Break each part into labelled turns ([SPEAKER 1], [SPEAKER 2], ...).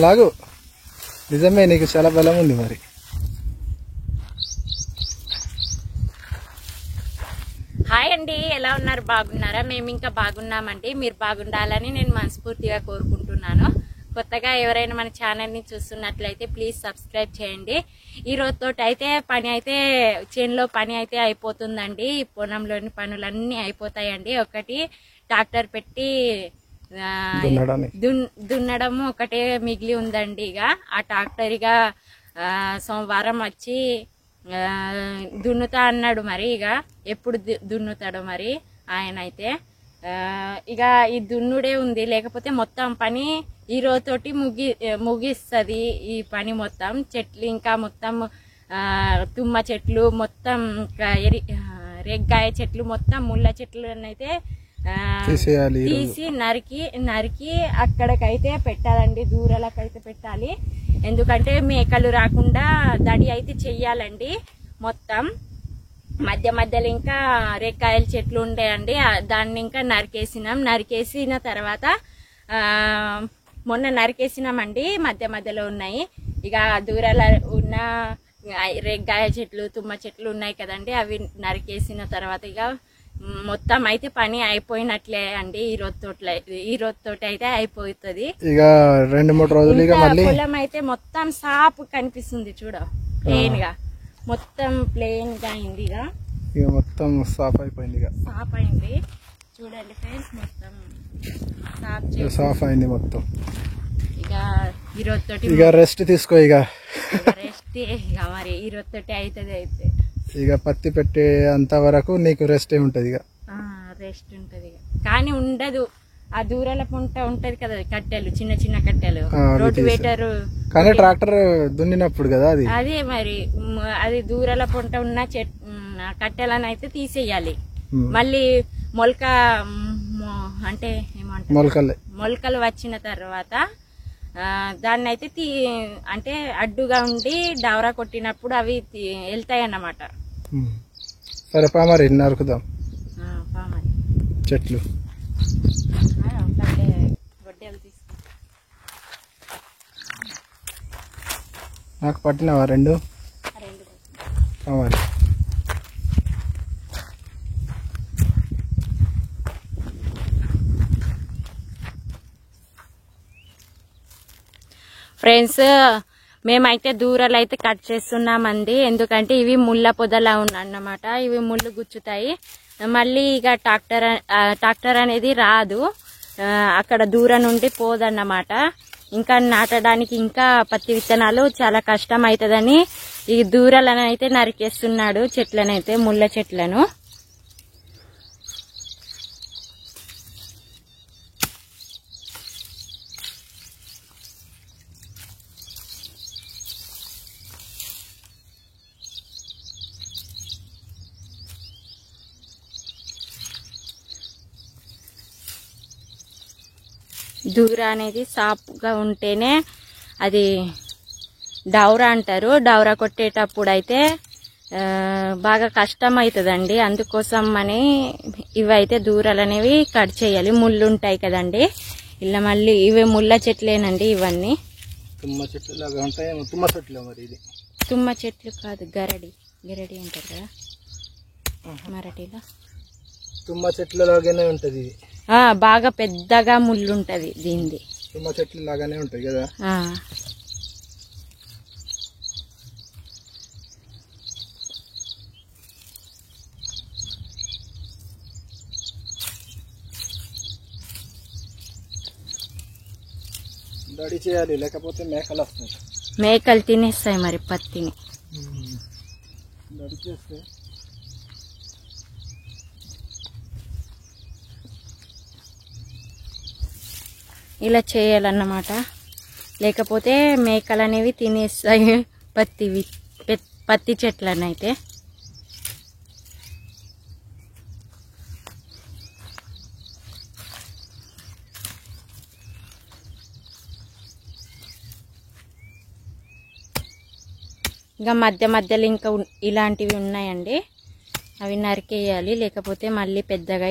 [SPEAKER 1] లాగు. నిజమే, నీకు చాలా బలం ఉంది మరి.
[SPEAKER 2] హాయ్ అండి, ఎలా ఉన్నారు? బాగున్నారా? మేము ఇంకా బాగున్నామండి. మీరు బాగుండాలని నేను మనస్ఫూర్తిగా కోరుకుంటున్నాను. కొత్తగా ఎవరైనా మన ఛానల్ని చూస్తున్నట్లయితే ప్లీజ్ సబ్స్క్రైబ్ చేయండి. ఈ రోజుతో అయితే పని అయితే చేనులో పని అయితే అయిపోతుందండి. పొలంలోని పనులన్నీ అయిపోతాయండి. ఒకటి ట్రాక్టర్ పెట్టి దున్నడం ఒకటే మిగిలి ఉందండి. ఇక ఆ ట్రాక్టర్ ఇక సోమవారం వచ్చి దున్నుతా అన్నాడు. మరి ఇక ఎప్పుడు దున్నుతాడో మరి ఆయన అయితే. ఇక ఈ దున్నుడే ఉంది, లేకపోతే మొత్తం పని ఈ రోజుతోటి ముగిస్తుంది ఈ పని మొత్తం. చెట్లు ఇంకా మొత్తం తుమ్మ చెట్లు మొత్తం, రేగ్గాయ చెట్లు మొత్తం, ముళ్ళ చెట్లు అయితే తీసి నరికి అక్కడికైతే పెట్టాలండి. దూరాలకైతే పెట్టాలి. ఎందుకంటే మేకలు రాకుండా దడి అయితే చెయ్యాలండి. మొత్తం మధ్య మధ్యలో ఇంకా రేక్కాయల చెట్లు ఉండేయండి, దాన్ని ఇంకా నరికేసిన తర్వాత మొన్న నరికేసినామండి. మధ్య మధ్యలో ఉన్నాయి. ఇక దూరాల ఉన్న రేగ్గాయ చెట్లు, తుమ్మ చెట్లు ఉన్నాయి కదండి, అవి నరికేసిన తర్వాత ఇక మొత్తం అయితే పని అయిపోయినట్లే అండి. ఈ రోజుతోటి అయితే అయిపోతుంది.
[SPEAKER 1] ఇక 2-3 రోజులు
[SPEAKER 2] పొలం అయితే మొత్తం సాపు కనిపిస్తుంది. చూడ ప్లేన్ గా, మొత్తం ప్లేన్ గా అయింది.
[SPEAKER 1] ఇక మొత్తం సాఫ్ అయిపోయింది.
[SPEAKER 2] సాఫ్ అయింది చూడండి ఫ్రెండ్స్, మొత్తం
[SPEAKER 1] సాఫ్ అయింది మొత్తం.
[SPEAKER 2] ఇక ఈ రోజుతోటి
[SPEAKER 1] ఇక రెస్ట్ తీసుకో. ఇక
[SPEAKER 2] మరి ఈ రోజుతోటి అవుతుంది. అయితే
[SPEAKER 1] ఇక పత్తి పెట్టే అంత వరకు నీకు రెస్ట్ ఉంటది. ఇక
[SPEAKER 2] రెస్ట్ ఉంటది, కానీ ఉండదు. ఆ దూరాల పుంట ఉంటది కదా, కట్టెలు, చిన్న చిన్న కట్టెలు, రోడ్డు వేటర్.
[SPEAKER 1] కానీ ట్రాక్టర్ దున్నినప్పుడు కదా
[SPEAKER 2] అదే మరి అది దూరాల పుంట ఉన్న కట్టెలను అయితే తీసేయాలి. మళ్ళీ మొలక అంటే ఏమంటారు, మొలకలు వచ్చిన తర్వాత దాన్ని అయితే అంటే అడ్డుగా ఉండి డవరా కొట్టినప్పుడు అవి వెళ్తాయి అన్నమాట.
[SPEAKER 1] సరే పామరి నరుకుదాం చెట్లు.
[SPEAKER 2] గొడ్డలు తీసుకు,
[SPEAKER 1] నాకు పట్టినవా 2 పామరి.
[SPEAKER 2] ఫ్రెండ్స్, మేమైతే దూరాలు అయితే కట్ చేస్తున్నామండి. ఎందుకంటే ఇవి ముళ్ళ పొదలా ఉన్నమాట, ఇవి ముళ్ళు గుచ్చుతాయి. మళ్ళీ ఇక ట్రాక్టర్ అనేది రాదు, అక్కడ దూరం నుండి పోదన్నమాట. ఇంకా నాటడానికి ఇంకా పత్తి విత్తనాలు చాలా కష్టం అవుతుందని ఈ దూరాలను అయితే నరికేస్తున్నాడు, చెట్లనైతే, ముళ్ళ చెట్లను. దూర అనేది సాపుగా ఉంటేనే అది డౌరా అంటారు. డౌరా కొట్టేటప్పుడు అయితే బాగా కష్టం అవుతుందండి. అందుకోసం అని ఇవైతే దూరాలు అనేవి కట్ చేయాలి. ముళ్ళు ఉంటాయి కదండి, ఇలా మళ్ళీ ఇవి ముళ్ళ చెట్లేనండి ఇవన్నీ.
[SPEAKER 1] తుమ్మ చెట్లు లాగా ఉంటాయి. తుమ్మ చెట్లు మరి ఇది
[SPEAKER 2] తుమ్మ చెట్లు కాదు, గరడి అంటారు కదా మరాఠీలో.
[SPEAKER 1] తుమ్మ చెట్ల లాగానే ఉంటది ఇది.
[SPEAKER 2] బాగా పెద్దగా ముళ్ళు ఉంటది దీనిది.
[SPEAKER 1] తుమ్మ చెట్లు లాగానే ఉంటాయి కదా. దడి చేయాలి, లేకపోతే మేకలు వస్తాయి.
[SPEAKER 2] మేకలు తినేస్తాయి మరి పత్తిని.
[SPEAKER 1] దడి చేస్తే
[SPEAKER 2] ఇలా చేయాలన్నమాట, లేకపోతే మేకలు అనేవి తినేస్తాయి పత్తి చెట్లనైతే. ఇంకా మధ్య మధ్యలో ఇంకా ఇలాంటివి ఉన్నాయండి, అవి నరికేయాలి, లేకపోతే మళ్ళీ పెద్దగా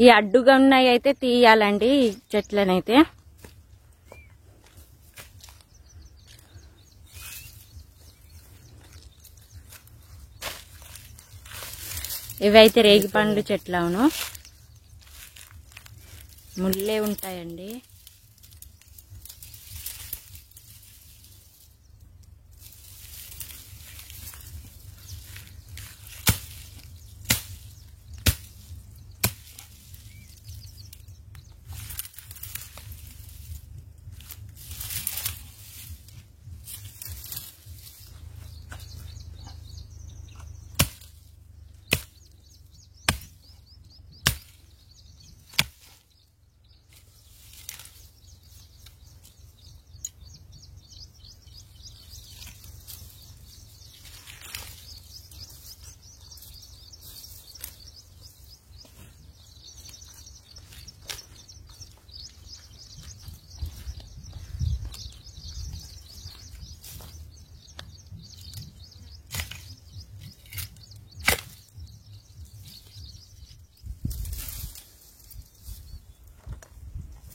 [SPEAKER 2] ఈ అడ్డుగా ఉన్నాయి అయితే తీయాలండి ఈ చెట్లనైతే. ఇవైతే రేగి పండ్లు చెట్లు. అవును, ముళ్ళే ఉంటాయండి.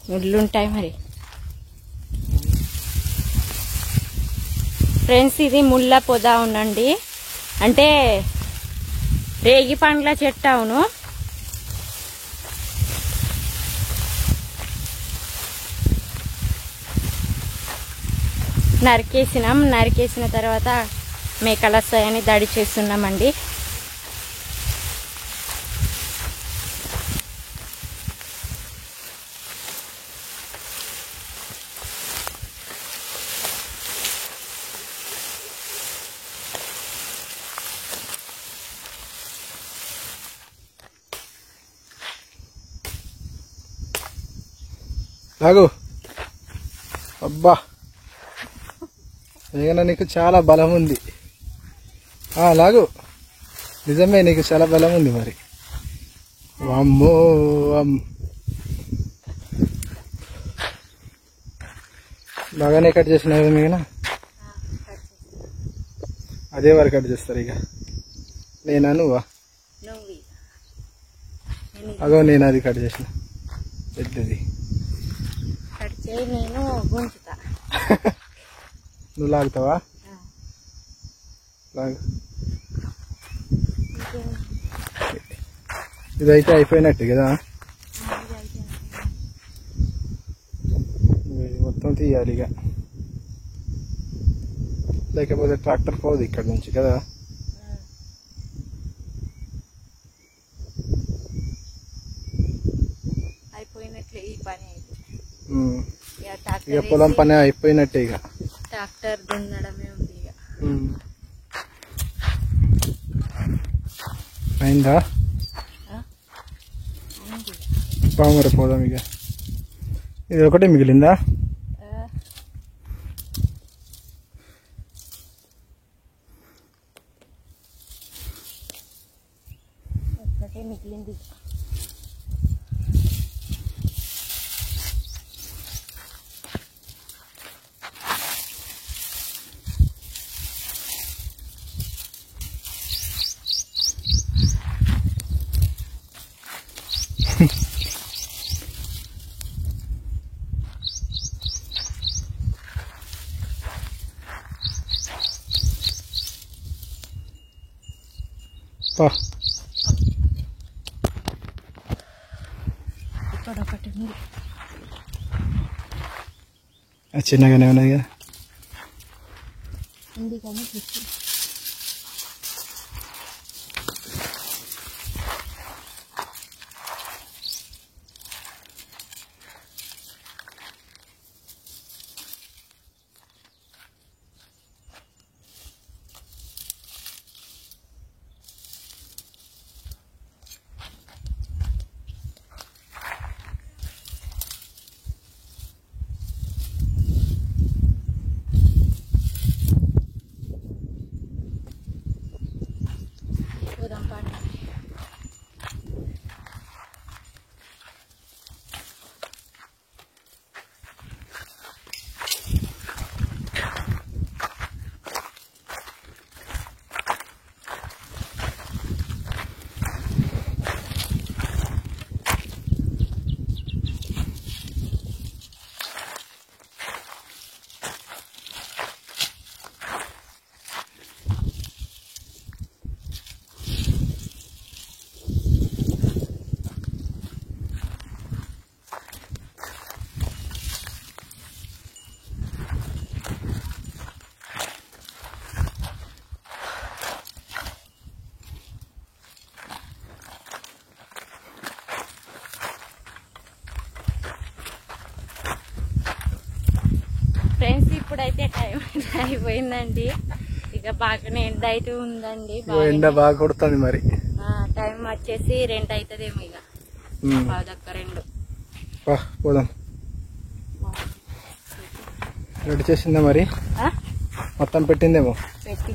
[SPEAKER 2] ముళ్ళుంటాయి మరి ఫ్రెండ్స్. ఇది ముళ్ళ పొద అవునండి, అంటే రేగి పండ్ల చెట్టు. అవును, నరికేసిన తర్వాత మేకలు వస్తాయని దాడి చేస్తున్నామండి.
[SPEAKER 1] లాగు. అబ్బా, ఏదైనా నీకు చాలా బలం ఉంది. లాగు, నిజమే నీకు చాలా బలం ఉంది మరి. అమ్మో, బాగానే కట్ చేసిన కదా మీనా. అదే వారు కట్ చేస్తారు ఇక. నేనా నువ్వా? అగో నేను అది కట్ చేసిన పెద్దది.
[SPEAKER 2] నేను గుంజుతా.
[SPEAKER 1] నువ్వు లాగుతావా? లాగు. ఇదైతే అయిపోయినట్టు కదా. మొత్తం తీయాలి ఇక, లేకపోతే ట్రాక్టర్ పోదు ఇక్కడ నుంచి కదా.
[SPEAKER 2] అయిపోయినట్లే ఈ పని.
[SPEAKER 1] ఇక పొలం పని అయిపోయినట్టే ఇక.
[SPEAKER 2] ట్రాక్టర్ దున్నడమే ఉంది ఇక.
[SPEAKER 1] అయిందా? పామర పోదాం ఇక. ఇది ఒకటే మిగిలిందా?
[SPEAKER 2] ఒకటే మిగిలింది. ఇక్కడ ఒకటి ఉంది.
[SPEAKER 1] చిన్నగానే ఉన్నాయి కదా.
[SPEAKER 2] ఉంది కానీ ఇప్పుడైతే టైం అయిపోయిందండి. ఇక బాగానే ఎండ అయితే ఉందండి.
[SPEAKER 1] ఎండ బాగా కొడుతుంది మరి.
[SPEAKER 2] టైం వచ్చేసి 2 అవుతుందేమో. ఇక 2:2
[SPEAKER 1] పోదాం. రెడీ చేసిందా మరి? మొత్తం పెట్టిందేమో.
[SPEAKER 2] పెట్టి